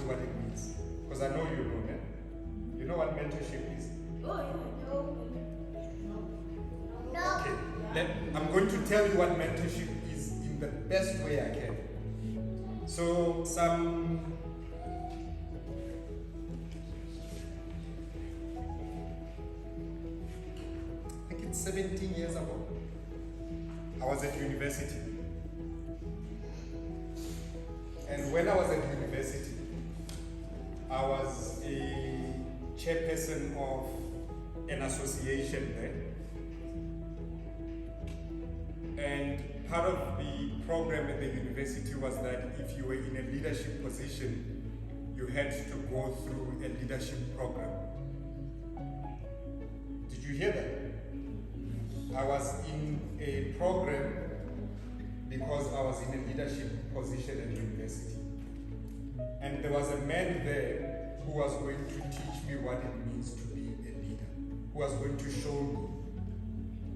you what it means. Because I know you know, man. You know what mentorship is? Okay. I'm going to tell you what mentorship is in the best way I can. So, I think it's 17 years ago, I was at university. And when I was at university, I was a chairperson of an association there. And part of the program at the university was that if you were in a leadership position, you had to go through a leadership program. Did you hear that? I was in a program because I was in a leadership position at university. And there was a man there who was going to teach me what it means to be a leader, who was going to show me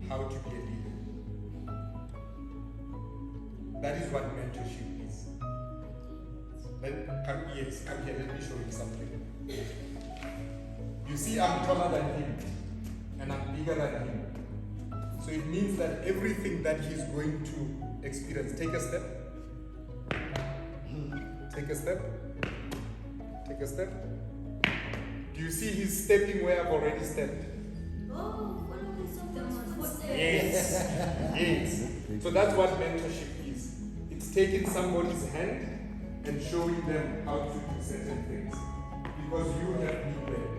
how to be a leader. That is what mentorship is. Come here, let me show you something. You see, I'm taller than him, and I'm bigger than him. So it means that everything that he's going to experience, take a step, take a step, take a step. Do you see he's stepping where I've already stepped? Yes, yes. So that's what mentorship is. It's taking somebody's hand and showing them how to do certain things. Because you have been there.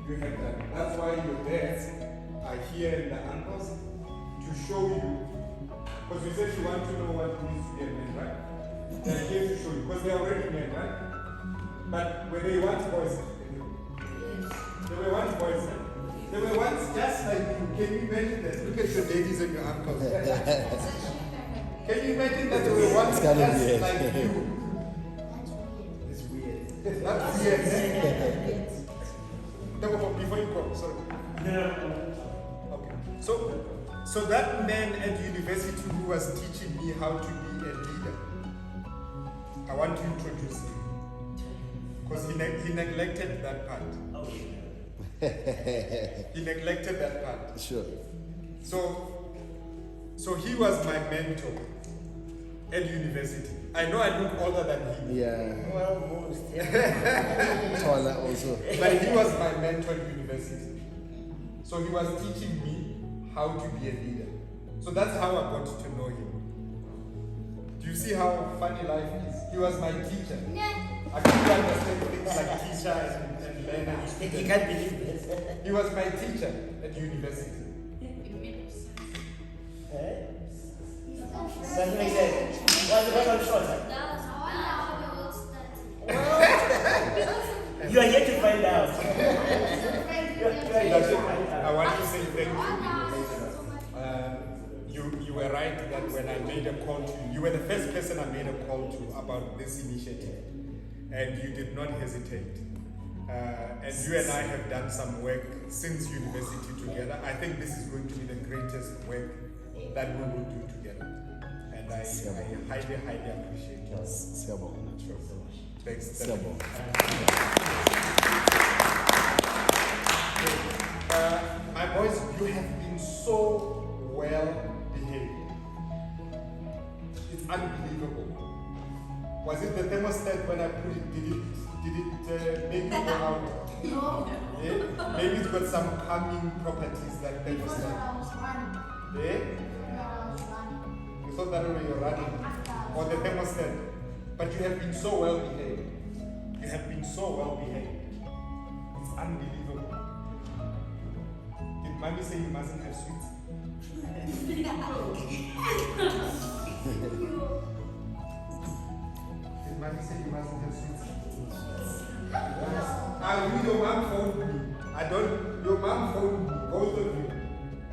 You have that. That's why your dads are here in the uncles to show you. Because you said you want to know what it means to be a man, right? They're here to show you. Because they're already men, right? But when they want boys, they were once boys, huh? They were once just like you. Can you imagine that? Look at your daddies and your uncles. Can you imagine that they were once just like you? It's weird. That's weird. Before you go, sorry. Okay. So that man at university who was teaching me how to be a leader, I want to introduce him. Because he neglected that part. He neglected that part. Sure. So he was my mentor at university. I know I look older than him. Yeah. Well, most. Taller also. But he was my mentor at university. So he was teaching me how to be a leader. So that's how I got to know him. Do you see how funny life is? He was my teacher. I couldn't understand things like teacher and learner. You can't believe this. He was my teacher at university. Doesn't make sense. Why the person shorter? You are here to find out. I want to say thank you. You were right that when I made a call to you, you were the first person I made a call to about this initiative. And you did not hesitate. And you and I have done some work since university together. I think this is going to be the greatest work that we will do together. And I highly, highly appreciate you. Thanks. My boys, you have been so well behaved. It's unbelievable. Was it the thermostat when I put it? Did it make you go out? No. Yeah? Maybe it's got some calming properties that thermostat. Yeah? You thought that when you're running, or the thermostat, but you have been so well behaved. You have been so well behaved. It's unbelievable. Did mommy say you mustn't have sweets? Did mommy say you mustn't have sweets? Your mom phoned me. Your mom phoned me, both of you,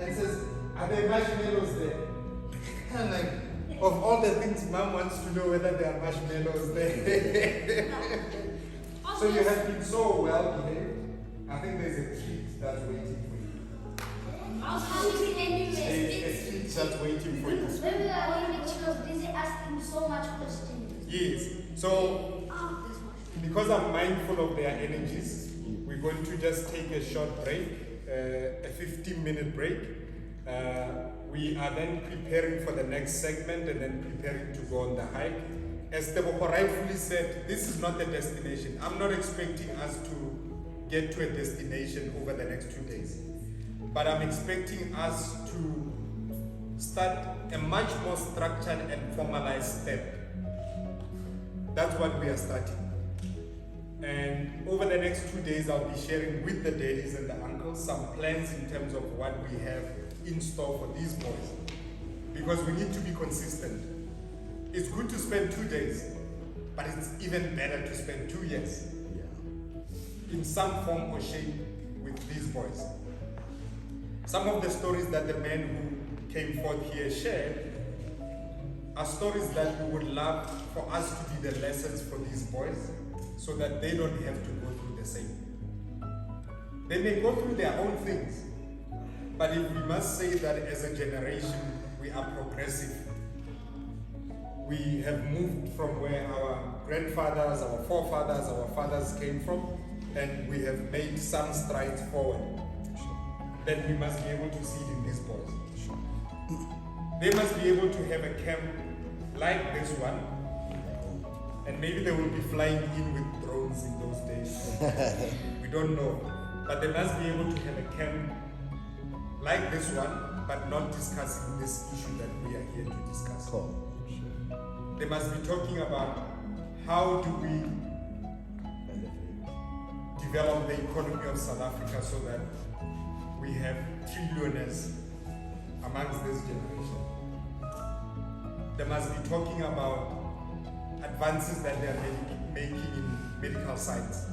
and says, are there marshmallows there? I'm like, of all the things mom wants to know whether there are marshmallows there. So you have been so well behaved. I think there's a treat that's waiting for you. A treat that's waiting for you. Maybe she was busy asking so much questions. Yes. So, because I'm mindful of their energies, we're going to just take a short break, a 15-minute break. We are then preparing for the next segment and then preparing to go on the hike. As Tebogo rightfully said, this is not the destination. I'm not expecting us to get to a destination over the next 2 days. But I'm expecting us to start a much more structured and formalized step. That's what we are starting. And over the next 2 days, I'll be sharing with the daddies and the uncles some plans in terms of what we have in store for these boys. Because we need to be consistent. It's good to spend 2 days, but it's even better to spend 2 years in some form or shape with these boys. Some of the stories that the men who came forth here shared are stories that we would love for us to be the lessons for these boys so that they don't have to go through the same. They may go through their own things, but if we must say that as a generation we are progressive, we have moved from where our grandfathers, our forefathers, our fathers came from, and we have made some strides forward, then we must be able to see it in these boys. They must be able to have a camp like this one, and maybe they will be flying in with drones in those days. We don't know. But they must be able to have a camp like this one, but not discussing this issue that we are here to discuss. Cool. They must be talking about how do we develop the economy of South Africa so that we have trillionaires amongst this generation. They must be talking about advances that they are making in medical science.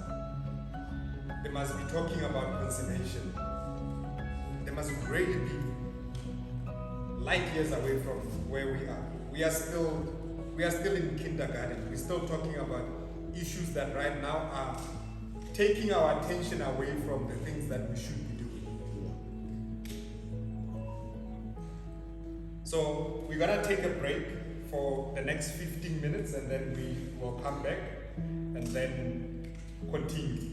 They must be talking about conservation. They must really be light years away from where we are. We are still in kindergarten. We're still talking about issues that right now are taking our attention away from the things that we should be doing. So we're gonna take a break for the next 15 minutes and then we will come back and then continue.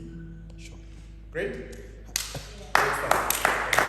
Sure. Great?